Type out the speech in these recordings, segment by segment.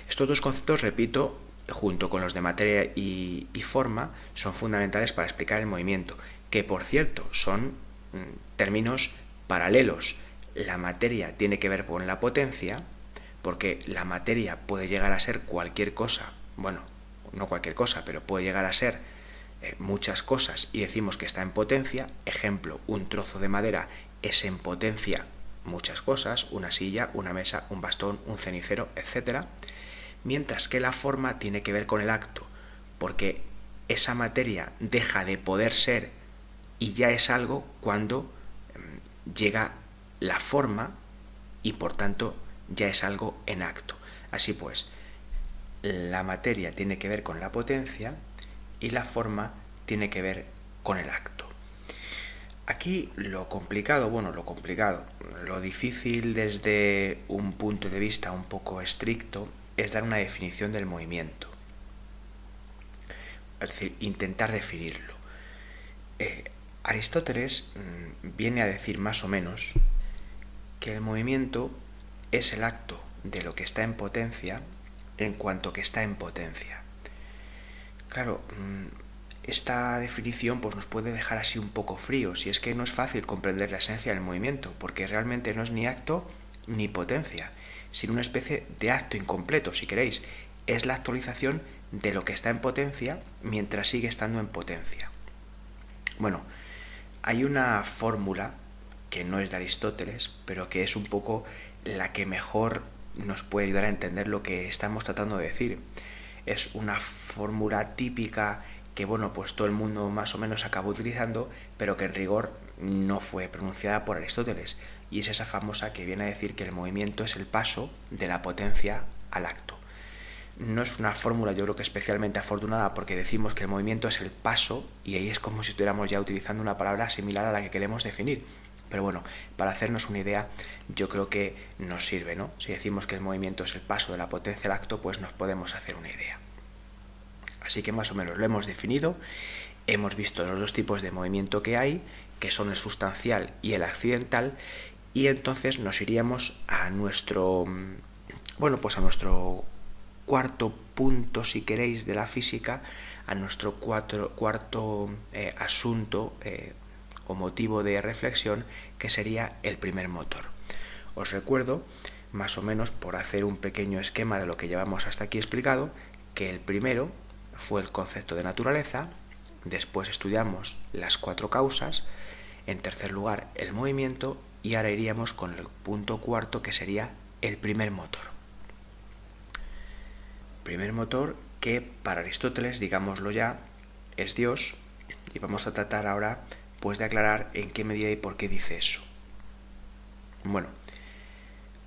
Estos dos conceptos, repito, junto con los de materia y forma, son fundamentales para explicar el movimiento, que por cierto son términos paralelos. La materia tiene que ver con la potencia, porque la materia puede llegar a ser cualquier cosa, bueno, no cualquier cosa, pero puede llegar a ser muchas cosas y decimos que está en potencia. Ejemplo, un trozo de madera es en potencia muchas cosas, una silla, una mesa, un bastón, un cenicero, etc. Mientras que la forma tiene que ver con el acto, porque esa materia deja de poder ser y ya es algo cuando llega la forma y por tanto ya es algo en acto. Así pues, la materia tiene que ver con la potencia y la forma tiene que ver con el acto. Aquí lo complicado, lo difícil desde un punto de vista un poco estricto es dar una definición del movimiento. Es decir, intentar definirlo. Aristóteles viene a decir más o menos que el movimiento es el acto de lo que está en potencia en cuanto que está en potencia. Claro, esta definición pues nos puede dejar así un poco fríos, y es que no es fácil comprender la esencia del movimiento, porque realmente no es ni acto ni potencia, sino una especie de acto incompleto, si queréis. Es la actualización de lo que está en potencia mientras sigue estando en potencia. Bueno, hay una fórmula que no es de Aristóteles, pero que es un poco la que mejor nos puede ayudar a entender lo que estamos tratando de decir. Es una fórmula típica que, bueno, pues todo el mundo más o menos acabó utilizando, pero que en rigor no fue pronunciada por Aristóteles. Y es esa famosa que viene a decir que el movimiento es el paso de la potencia al acto. No es una fórmula, yo creo que especialmente afortunada, porque decimos que el movimiento es el paso y ahí es como si estuviéramos ya utilizando una palabra similar a la que queremos definir. Pero bueno, para hacernos una idea, yo creo que nos sirve, ¿no? Si decimos que el movimiento es el paso de la potencia al acto, pues nos podemos hacer una idea. Así que más o menos lo hemos definido, hemos visto los dos tipos de movimiento que hay, que son el sustancial y el accidental, y entonces nos iríamos a nuestro, pues a nuestro cuarto punto, si queréis, de la física, a nuestro cuarto asunto o motivo de reflexión, que sería el primer motor. Os recuerdo, más o menos por hacer un pequeño esquema de lo que llevamos hasta aquí explicado, que el primero fue el concepto de naturaleza, después estudiamos las cuatro causas, en tercer lugar el movimiento, y ahora iríamos con el punto cuarto, que sería el primer motor. Primer motor que para Aristóteles, digámoslo ya, es Dios, y vamos a tratar ahora pues de aclarar en qué medida y por qué dice eso. Bueno,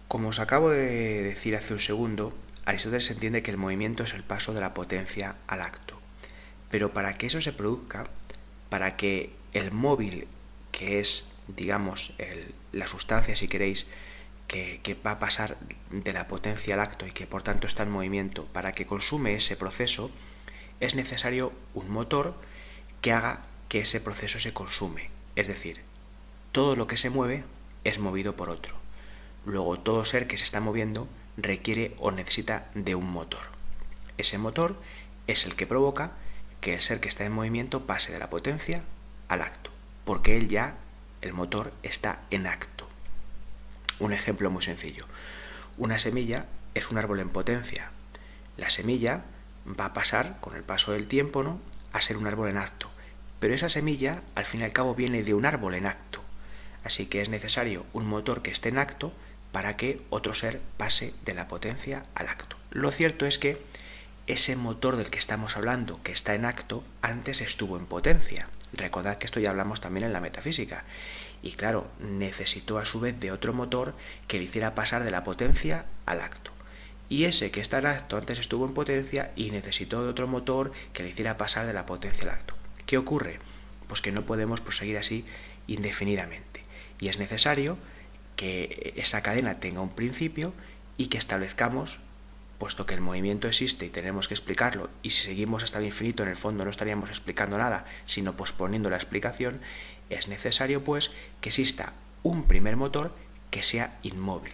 como os acabo de decir hace un segundo, Aristóteles entiende que el movimiento es el paso de la potencia al acto. Pero para que eso se produzca, para que el móvil, que es, digamos, la sustancia, si queréis, que va a pasar de la potencia al acto y que por tanto está en movimiento, para que consume ese proceso, es necesario un motor que haga que ese proceso se consume. Es decir, todo lo que se mueve es movido por otro. Luego, todo ser que se está moviendo requiere o necesita de un motor. Ese motor es el que provoca que el ser que está en movimiento pase de la potencia al acto, porque él ya, el motor, está en acto. Un ejemplo muy sencillo. Una semilla es un árbol en potencia. La semilla va a pasar, con el paso del tiempo, ¿no?, a ser un árbol en acto. Pero esa semilla, al fin y al cabo, viene de un árbol en acto. Así que es necesario un motor que esté en acto para que otro ser pase de la potencia al acto. Lo cierto es que ese motor del que estamos hablando, que está en acto, antes estuvo en potencia. Recordad que esto ya hablamos también en la metafísica. Y claro, necesitó a su vez de otro motor que le hiciera pasar de la potencia al acto. Y ese que está en acto antes estuvo en potencia y necesitó de otro motor que le hiciera pasar de la potencia al acto. ¿Qué ocurre? Pues que no podemos proseguir así indefinidamente. Y es necesario que esa cadena tenga un principio y que establezcamos, puesto que el movimiento existe y tenemos que explicarlo, y si seguimos hasta el infinito en el fondo no estaríamos explicando nada, sino posponiendo la explicación, es necesario pues que exista un primer motor que sea inmóvil.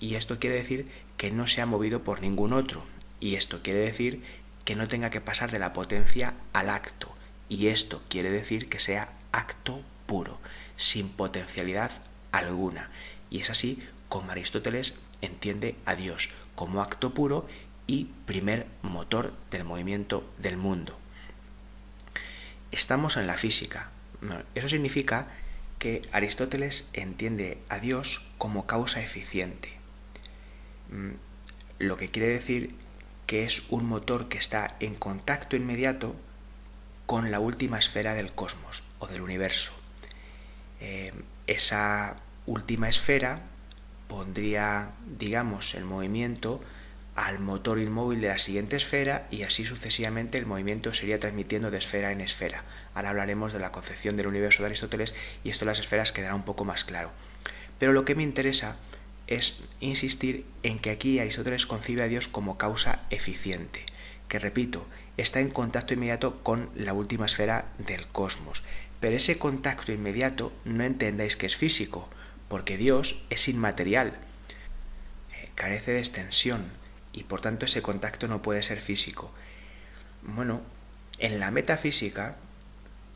Y esto quiere decir que no sea movido por ningún otro. Y esto quiere decir que no tenga que pasar de la potencia al acto. Y esto quiere decir que sea acto puro, sin potencialidad alguna. Y es así como Aristóteles entiende a Dios, como acto puro y primer motor del movimiento del mundo. Estamos en la física. Eso significa que Aristóteles entiende a Dios como causa eficiente. Lo que quiere decir que es un motor que está en contacto inmediato con la última esfera del cosmos o del universo. Esa última esfera pondría, digamos, en movimiento al motor inmóvil de la siguiente esfera y así sucesivamente el movimiento sería transmitiendo de esfera en esfera. Ahora hablaremos de la concepción del universo de Aristóteles y esto de las esferas quedará un poco más claro. Pero lo que me interesa es insistir en que aquí Aristóteles concibe a Dios como causa eficiente, que repito, está en contacto inmediato con la última esfera del cosmos. Pero ese contacto inmediato no entendáis que es físico, porque Dios es inmaterial, carece de extensión y por tanto ese contacto no puede ser físico. Bueno, en la metafísica,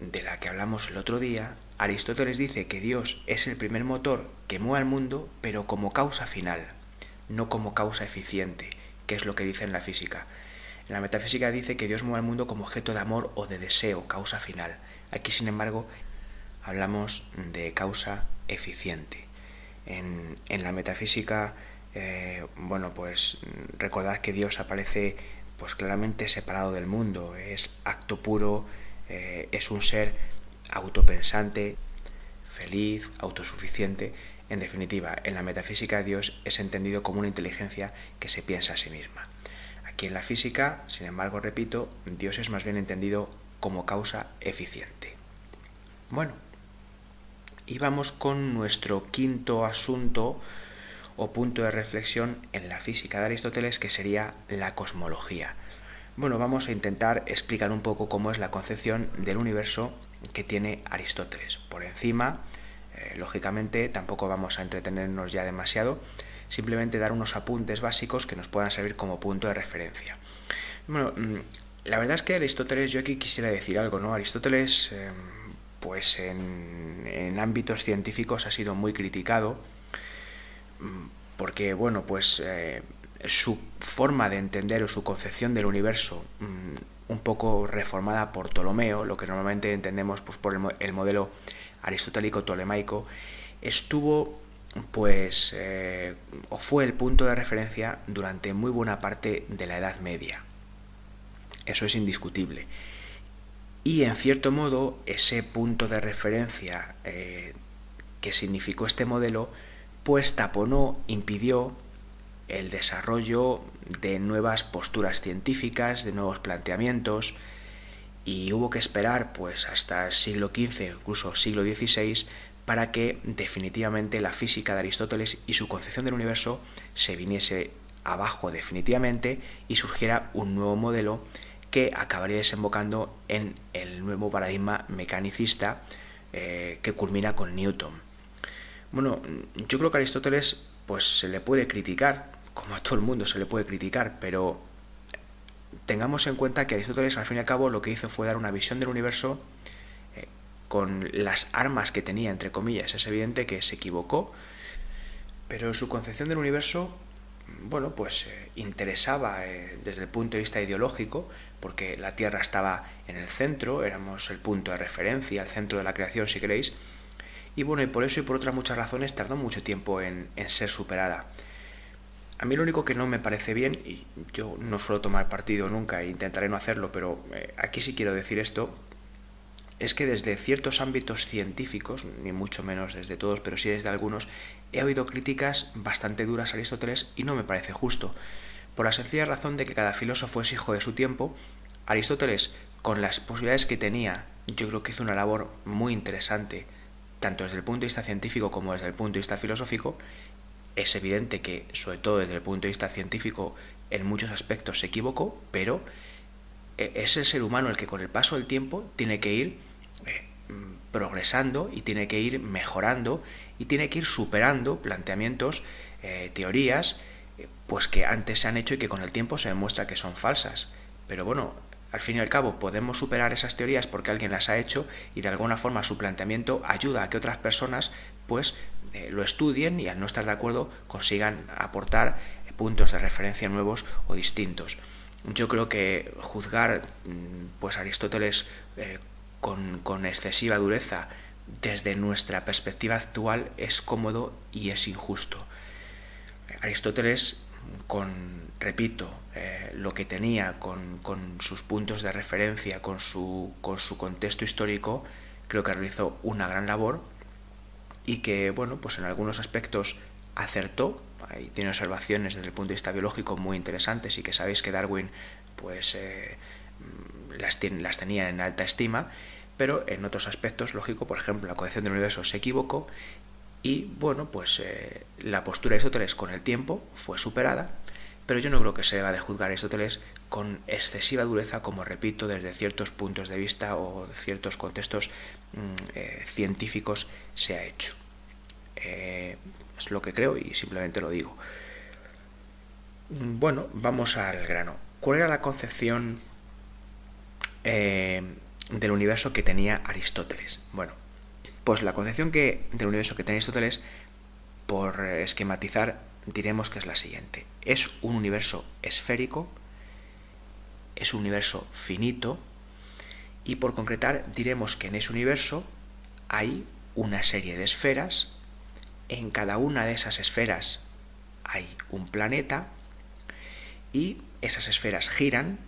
de la que hablamos el otro día, Aristóteles dice que Dios es el primer motor que mueve al mundo, pero como causa final, no como causa eficiente, que es lo que dice en la física. En la metafísica dice que Dios mueve al mundo como objeto de amor o de deseo, causa final. Aquí, sin embargo, hablamos de causa eficiente. En la metafísica, pues recordad que Dios aparece pues claramente separado del mundo, es acto puro, es un ser autopensante, feliz, autosuficiente. En definitiva, en la metafísica Dios es entendido como una inteligencia que se piensa a sí misma. Aquí en la física, sin embargo, repito, Dios es más bien entendido como causa eficiente. Bueno, y vamos con nuestro quinto asunto o punto de reflexión en la física de Aristóteles, que sería la cosmología. Bueno, vamos a intentar explicar un poco cómo es la concepción del universo que tiene Aristóteles. Por encima, lógicamente, tampoco vamos a entretenernos ya demasiado, simplemente dar unos apuntes básicos que nos puedan servir como punto de referencia. Bueno, la verdad es que Aristóteles, yo aquí quisiera decir algo, ¿no? Aristóteles, pues en ámbitos científicos ha sido muy criticado porque, bueno, pues su forma de entender o su concepción del universo un poco reformada por Ptolomeo, lo que normalmente entendemos pues por el modelo aristotélico tolemaico, estuvo pues o fue el punto de referencia durante muy buena parte de la Edad Media. Eso es indiscutible. Y en cierto modo ese punto de referencia que significó este modelo pues taponó, impidió el desarrollo de nuevas posturas científicas, de nuevos planteamientos, y hubo que esperar pues hasta el siglo XV, incluso siglo XVI, para que definitivamente la física de Aristóteles y su concepción del universo se viniese abajo definitivamente y surgiera un nuevo modelo que acabaría desembocando en el nuevo paradigma mecanicista que culmina con Newton. Bueno, yo creo que a Aristóteles pues se le puede criticar, como a todo el mundo se le puede criticar, pero tengamos en cuenta que Aristóteles al fin y al cabo lo que hizo fue dar una visión del universo con las armas que tenía, entre comillas. Es evidente que se equivocó, pero su concepción del universo, bueno, pues interesaba desde el punto de vista ideológico, porque la Tierra estaba en el centro, éramos el punto de referencia, el centro de la creación, si queréis, y bueno, y por eso y por otras muchas razones tardó mucho tiempo en ser superada. A mí lo único que no me parece bien, y yo no suelo tomar partido nunca e intentaré no hacerlo, pero aquí sí quiero decir esto, es que desde ciertos ámbitos científicos, ni mucho menos desde todos, pero sí desde algunos, he oído críticas bastante duras a Aristóteles y no me parece justo, por la sencilla razón de que cada filósofo es hijo de su tiempo. Aristóteles, con las posibilidades que tenía, yo creo que hizo una labor muy interesante, tanto desde el punto de vista científico como desde el punto de vista filosófico. Es evidente que, sobre todo desde el punto de vista científico, en muchos aspectos se equivocó, pero es el ser humano el que con el paso del tiempo tiene que ir progresando y tiene que ir mejorando y tiene que ir superando planteamientos, teorías pues que antes se han hecho y que con el tiempo se demuestra que son falsas. Pero bueno, al fin y al cabo podemos superar esas teorías porque alguien las ha hecho y de alguna forma su planteamiento ayuda a que otras personas pues lo estudien y al no estar de acuerdo consigan aportar puntos de referencia nuevos o distintos. Yo creo que juzgar pues Aristóteles con excesiva dureza desde nuestra perspectiva actual es cómodo y es injusto. Aristóteles, repito, lo que tenía con sus puntos de referencia, con su contexto histórico, creo que realizó una gran labor y que, bueno, pues en algunos aspectos acertó. Ahí tiene observaciones desde el punto de vista biológico muy interesantes y que sabéis que Darwin pues las tenía en alta estima, pero en otros aspectos, lógico, por ejemplo, la concepción del universo se equivocó y, bueno, pues la postura de Aristóteles con el tiempo fue superada, pero yo no creo que se deba de juzgar a Aristóteles con excesiva dureza, como repito, desde ciertos puntos de vista o ciertos contextos científicos se ha hecho. Es lo que creo y simplemente lo digo. Bueno, vamos al grano. ¿Cuál era la concepción del universo que tenía Aristóteles? Bueno, pues la concepción del universo que tenía Aristóteles, por esquematizar, diremos que es la siguiente. Es un universo esférico, es un universo finito, y por concretar diremos que en ese universo hay una serie de esferas. En cada una de esas esferas hay un planeta y esas esferas giran.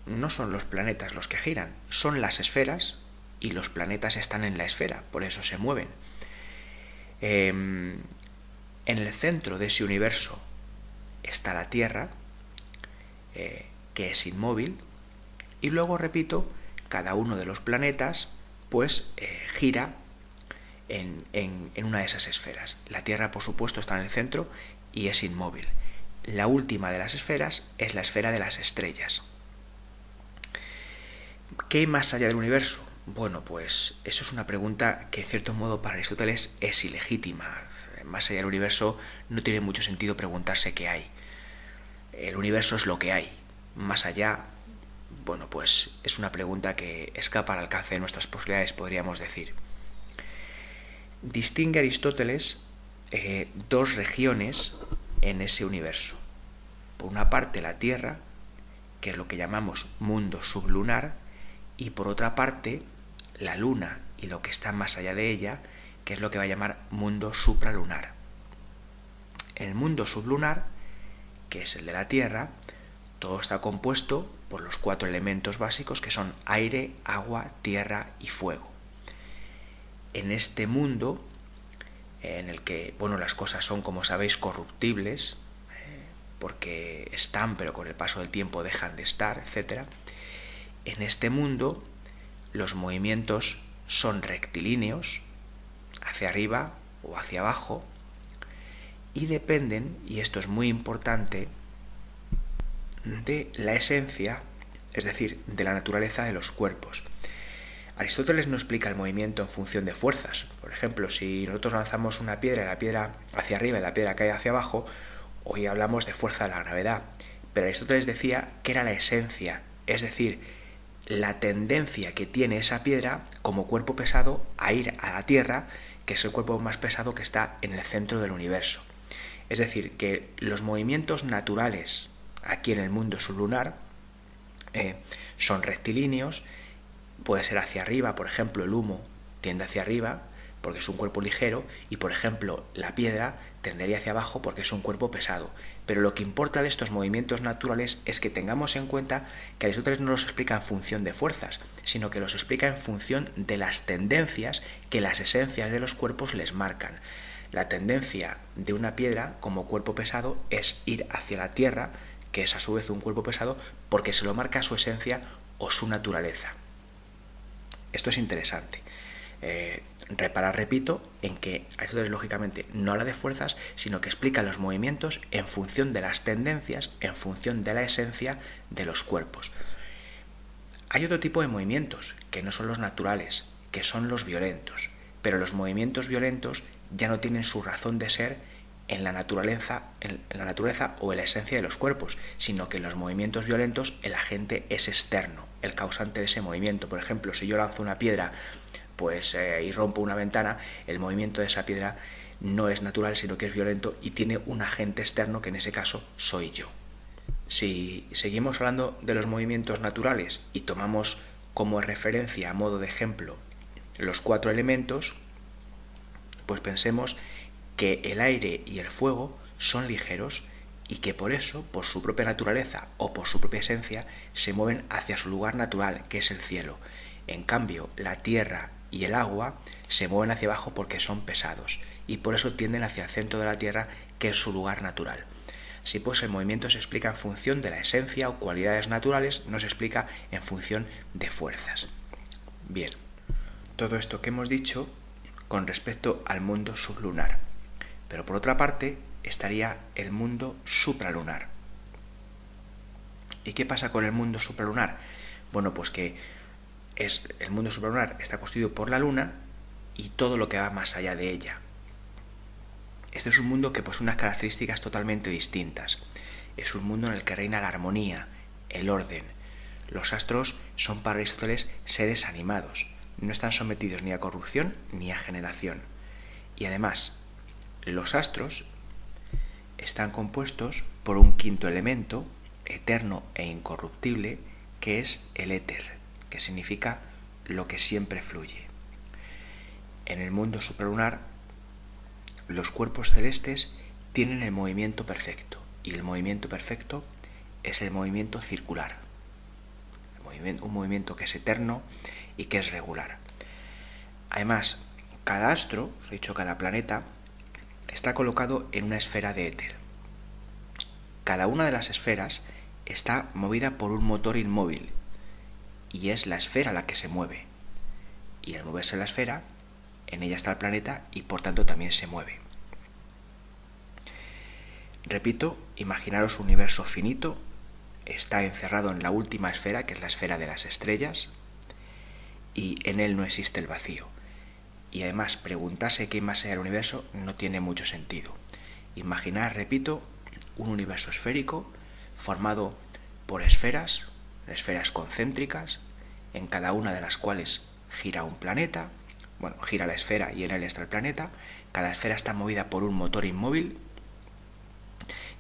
No son los planetas los que giran, son las esferas y los planetas están en la esfera, por eso se mueven. En el centro de ese universo está la Tierra, que es inmóvil, y luego, repito, cada uno de los planetas pues gira en una de esas esferas. La Tierra, por supuesto, está en el centro y es inmóvil. La última de las esferas es la esfera de las estrellas. ¿Qué hay más allá del universo? Bueno, pues eso es una pregunta que en cierto modo para Aristóteles es ilegítima. Más allá del universo no tiene mucho sentido preguntarse qué hay. El universo es lo que hay. Más allá, bueno, pues es una pregunta que escapa al alcance de nuestras posibilidades, podríamos decir. Distingue Aristóteles dos regiones en ese universo. Por una parte la Tierra, que es lo que llamamos mundo sublunar, y por otra parte la Luna y lo que está más allá de ella, que es lo que va a llamar mundo supralunar. El mundo sublunar, que es el de la Tierra, todo está compuesto por los 4 elementos básicos que son aire, agua, tierra y fuego. En este mundo, en el que, bueno, las cosas son, como sabéis, corruptibles, porque están, pero con el paso del tiempo dejan de estar, etc. En este mundo, los movimientos son rectilíneos, hacia arriba o hacia abajo, y dependen, y esto es muy importante, de la esencia, es decir, de la naturaleza de los cuerpos. Aristóteles no explica el movimiento en función de fuerzas. Por ejemplo, si nosotros lanzamos una piedra y la piedra hacia arriba y la piedra cae hacia abajo, hoy hablamos de fuerza de la gravedad. Pero Aristóteles decía que era la esencia, es decir, la tendencia que tiene esa piedra como cuerpo pesado a ir a la Tierra, que es el cuerpo más pesado que está en el centro del universo. Es decir, que los movimientos naturales aquí en el mundo sublunar son rectilíneos. Puede ser hacia arriba, por ejemplo, el humo tiende hacia arriba porque es un cuerpo ligero y, por ejemplo, la piedra tendería hacia abajo porque es un cuerpo pesado. Pero lo que importa de estos movimientos naturales es que tengamos en cuenta que Aristóteles no los explica en función de fuerzas, sino que los explica en función de las tendencias que las esencias de los cuerpos les marcan. La tendencia de una piedra como cuerpo pesado es ir hacia la Tierra, que es a su vez un cuerpo pesado, porque se lo marca su esencia o su naturaleza. Esto es interesante. Repito, en que Aristóteles lógicamente no habla de fuerzas, sino que explica los movimientos en función de las tendencias, en función de la esencia de los cuerpos. Hay otro tipo de movimientos, que no son los naturales, que son los violentos. Pero los movimientos violentos ya no tienen su razón de ser en la naturaleza o en la esencia de los cuerpos, sino que en los movimientos violentos el agente es externo, el causante de ese movimiento. Por ejemplo, si yo lanzo una piedra y rompo una ventana, el movimiento de esa piedra no es natural, sino que es violento y tiene un agente externo, que en ese caso soy yo. Si seguimos hablando de los movimientos naturales y tomamos como referencia, a modo de ejemplo, los 4 elementos, pues pensemos que el aire y el fuego son ligeros y que por eso, por su propia naturaleza o por su propia esencia, se mueven hacia su lugar natural, que es el cielo. En cambio, la tierra y el agua se mueven hacia abajo porque son pesados y por eso tienden hacia el centro de la tierra, que es su lugar natural. Así pues, el movimiento se explica en función de la esencia o cualidades naturales, no se explica en función de fuerzas. Bien, todo esto que hemos dicho con respecto al mundo sublunar. Pero por otra parte estaría el mundo supralunar. ¿Y qué pasa con el mundo supralunar? Bueno, pues que el mundo supralunar está constituido por la Luna y todo lo que va más allá de ella. Este es un mundo que posee unas características totalmente distintas. Es un mundo en el que reina la armonía, el orden. Los astros son para Aristóteles seres animados, no están sometidos ni a corrupción ni a generación. Y además, los astros están compuestos por un quinto elemento, eterno e incorruptible, que es el éter, que significa lo que siempre fluye. En el mundo supralunar, los cuerpos celestes tienen el movimiento perfecto, y el movimiento perfecto es el movimiento circular, un movimiento que es eterno y que es regular. Además, cada astro, os he dicho cada planeta, está colocado en una esfera de éter. Cada una de las esferas está movida por un motor inmóvil, y es la esfera la que se mueve. Y al moverse la esfera, en ella está el planeta y por tanto también se mueve. Repito, imaginaros un universo finito, está encerrado en la última esfera, que es la esfera de las estrellas, y en él no existe el vacío. Y además, preguntarse qué hay más allá del universo no tiene mucho sentido. Imaginar, repito, un universo esférico formado por esferas concéntricas, en cada una de las cuales gira un planeta. Bueno, gira la esfera y en él está el planeta. Cada esfera está movida por un motor inmóvil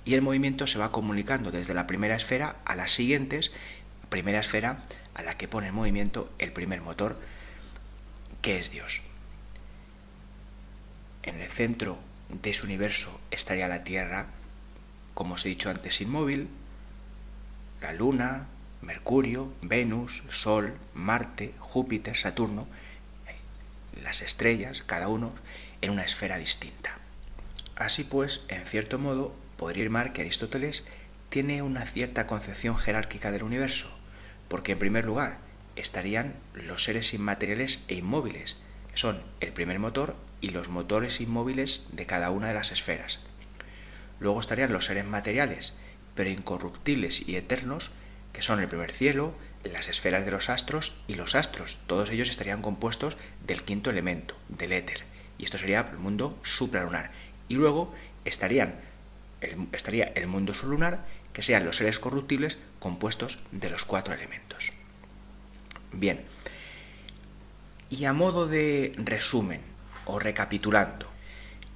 y el movimiento se va comunicando desde la primera esfera a las siguientes, primera esfera a la que pone en movimiento el primer motor, que es Dios. En el centro de ese universo estaría la Tierra, como os he dicho antes, inmóvil, la Luna, Mercurio, Venus, Sol, Marte, Júpiter, Saturno, las estrellas, cada uno en una esfera distinta. Así pues, en cierto modo, podría afirmar que Aristóteles tiene una cierta concepción jerárquica del universo, porque en primer lugar estarían los seres inmateriales e inmóviles, que son el primer motor y los motores inmóviles de cada una de las esferas. Luego estarían los seres materiales, pero incorruptibles y eternos, que son el primer cielo, las esferas de los astros y los astros. Todos ellos estarían compuestos del quinto elemento, del éter. Y esto sería el mundo supralunar. Y luego estaría el mundo sublunar, que serían los seres corruptibles compuestos de los 4 elementos. Bien. Y a modo de resumen, o recapitulando,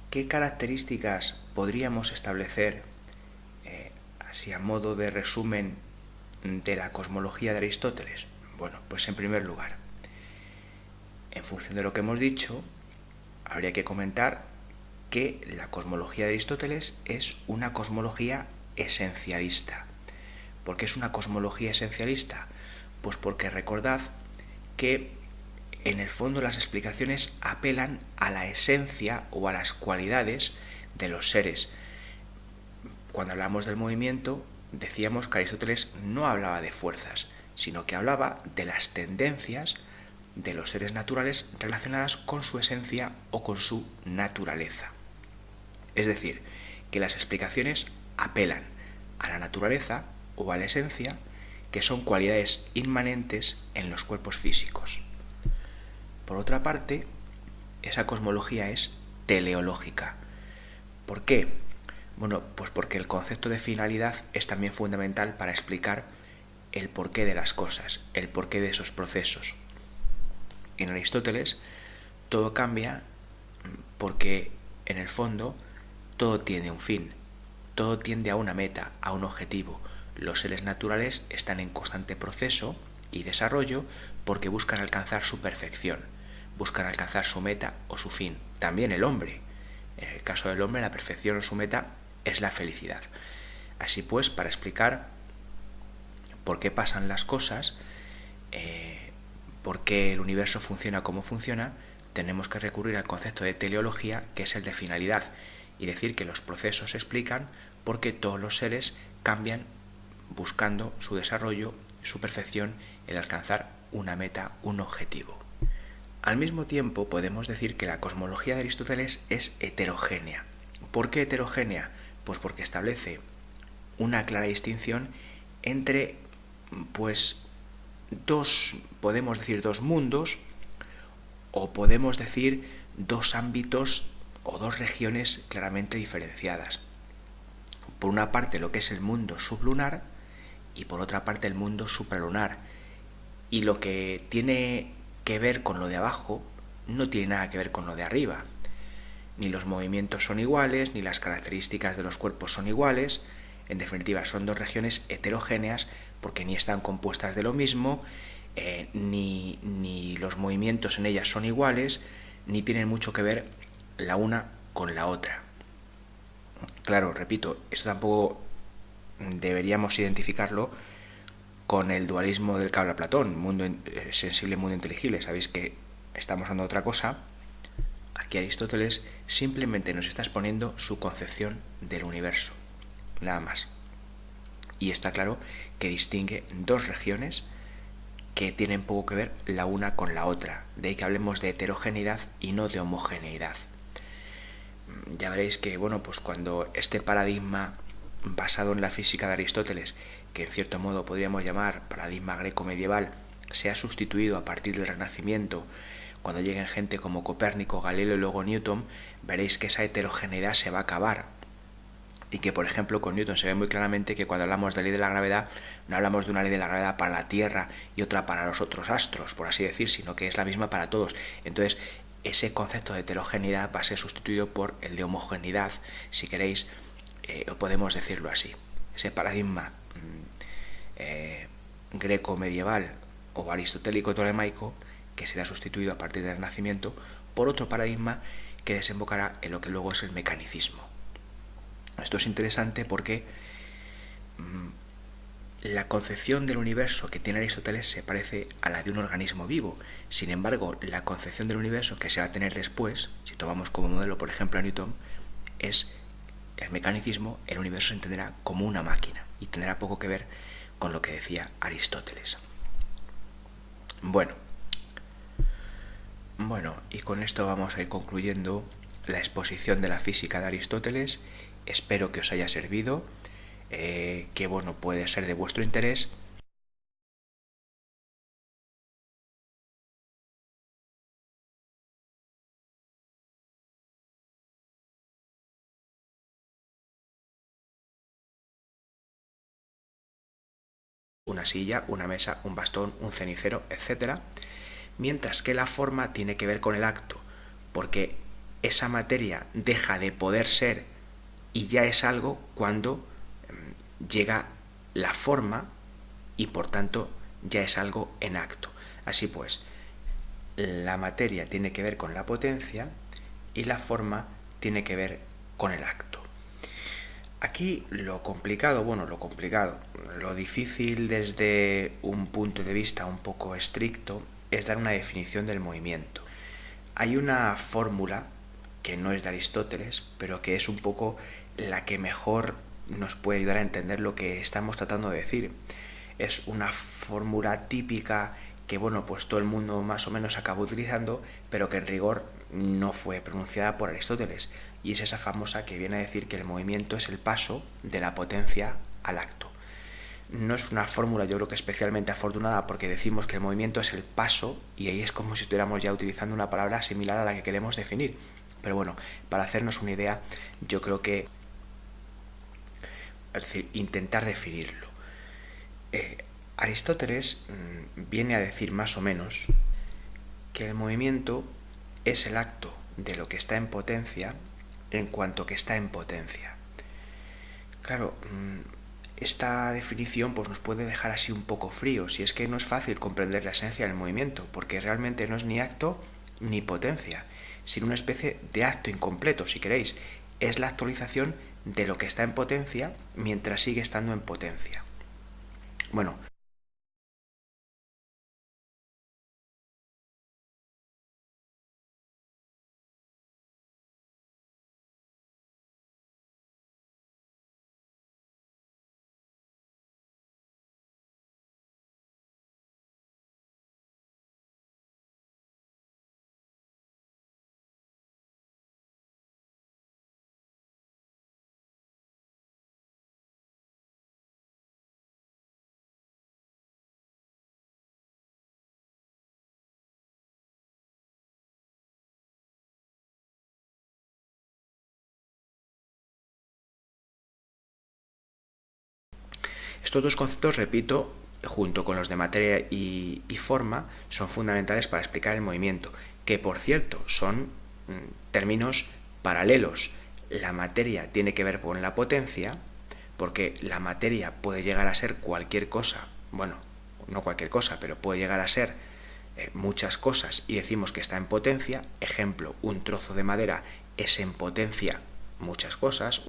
¿qué características podríamos establecer, así a modo de resumen, de la cosmología de Aristóteles? Bueno, pues en primer lugar, en función de lo que hemos dicho, habría que comentar que la cosmología de Aristóteles es una cosmología esencialista. ¿Por qué es una cosmología esencialista? Pues porque recordad que en el fondo las explicaciones apelan a la esencia o a las cualidades de los seres. Cuando hablamos del movimiento, decíamos que Aristóteles no hablaba de fuerzas, sino que hablaba de las tendencias de los seres naturales relacionadas con su esencia o con su naturaleza. Es decir, que las explicaciones apelan a la naturaleza o a la esencia, que son cualidades inmanentes en los cuerpos físicos. Por otra parte, esa cosmología es teleológica. ¿Por qué? Bueno, pues porque el concepto de finalidad es también fundamental para explicar el porqué de las cosas, el porqué de esos procesos. En Aristóteles todo cambia porque en el fondo todo tiene un fin, todo tiende a una meta, a un objetivo. Los seres naturales están en constante proceso y desarrollo porque buscan alcanzar su perfección, buscan alcanzar su meta o su fin. También el hombre. En el caso del hombre, la perfección o su meta es la felicidad. Así pues, para explicar por qué pasan las cosas, por qué el universo funciona como funciona, tenemos que recurrir al concepto de teleología, que es el de finalidad, y decir que los procesos explican por qué todos los seres cambian buscando su desarrollo, su perfección, el alcanzar una meta, un objetivo. Al mismo tiempo, podemos decir que la cosmología de Aristóteles es heterogénea. ¿Por qué heterogénea? Pues porque establece una clara distinción entre, pues, podemos decir dos mundos, o podemos decir dos ámbitos o dos regiones claramente diferenciadas. Por una parte lo que es el mundo sublunar y por otra parte el mundo supralunar. Y lo que tiene que ver con lo de abajo no tiene nada que ver con lo de arriba. Ni los movimientos son iguales, ni las características de los cuerpos son iguales. En definitiva, son dos regiones heterogéneas porque ni están compuestas de lo mismo, ni los movimientos en ellas son iguales, ni tienen mucho que ver la una con la otra. Claro, repito, esto tampoco deberíamos identificarlo con el dualismo del que habla Platón, mundo sensible, mundo inteligible. Sabéis que estamos hablando de otra cosa. Aquí Aristóteles simplemente nos está exponiendo su concepción del universo, nada más. Y está claro que distingue dos regiones que tienen poco que ver la una con la otra. De ahí que hablemos de heterogeneidad y no de homogeneidad. Ya veréis que, bueno, pues cuando este paradigma basado en la física de Aristóteles, que en cierto modo podríamos llamar paradigma greco-medieval, sea sustituido a partir del Renacimiento, cuando lleguen gente como Copérnico, Galileo y luego Newton, veréis que esa heterogeneidad se va a acabar. Y que, por ejemplo, con Newton se ve muy claramente que cuando hablamos de ley de la gravedad, no hablamos de una ley de la gravedad para la Tierra y otra para los otros astros, por así decir, sino que es la misma para todos. Entonces, ese concepto de heterogeneidad va a ser sustituido por el de homogeneidad, si queréis, o podemos decirlo así. Ese paradigma greco-medieval o aristotélico-tolemaico, que será sustituido a partir del Renacimiento por otro paradigma que desembocará en lo que luego es el mecanicismo. Esto es interesante porque la concepción del universo que tiene Aristóteles se parece a la de un organismo vivo. Sin embargo, la concepción del universo que se va a tener después, si tomamos como modelo, por ejemplo, a Newton, es el mecanicismo. El universo se entenderá como una máquina y tendrá poco que ver con lo que decía Aristóteles. Bueno, y con esto vamos a ir concluyendo la exposición de la física de Aristóteles. Espero que os haya servido, que bueno, puede ser de vuestro interés. Una silla, una mesa, un bastón, un cenicero, etc. Mientras que la forma tiene que ver con el acto, porque esa materia deja de poder ser y ya es algo cuando llega la forma y por tanto ya es algo en acto. Así pues, la materia tiene que ver con la potencia y la forma tiene que ver con el acto. Aquí lo difícil desde un punto de vista un poco estricto es dar una definición del movimiento. Hay una fórmula que no es de Aristóteles, pero que es un poco la que mejor nos puede ayudar a entender lo que estamos tratando de decir. Es una fórmula típica que, bueno, pues todo el mundo más o menos acabó utilizando, pero que en rigor no fue pronunciada por Aristóteles. Y es esa famosa que viene a decir que el movimiento es el paso de la potencia al acto. No es una fórmula, yo creo que especialmente afortunada, porque decimos que el movimiento es el paso y ahí es como si estuviéramos ya utilizando una palabra similar a la que queremos definir. Pero bueno, para hacernos una idea, yo creo que es decir, intentar definirlo. Aristóteles viene a decir más o menos que el movimiento es el acto de lo que está en potencia en cuanto que está en potencia. Claro, esta definición pues, nos puede dejar así un poco fríos, y es que no es fácil comprender la esencia del movimiento, porque realmente no es ni acto ni potencia, sino una especie de acto incompleto, si queréis. Es la actualización de lo que está en potencia mientras sigue estando en potencia. Bueno, estos dos conceptos, repito, junto con los de materia y forma, son fundamentales para explicar el movimiento, que por cierto son términos paralelos. La materia tiene que ver con la potencia, porque la materia puede llegar a ser cualquier cosa, bueno, no cualquier cosa, pero puede llegar a ser muchas cosas y decimos que está en potencia. Ejemplo, un trozo de madera es en potencia muchas cosas.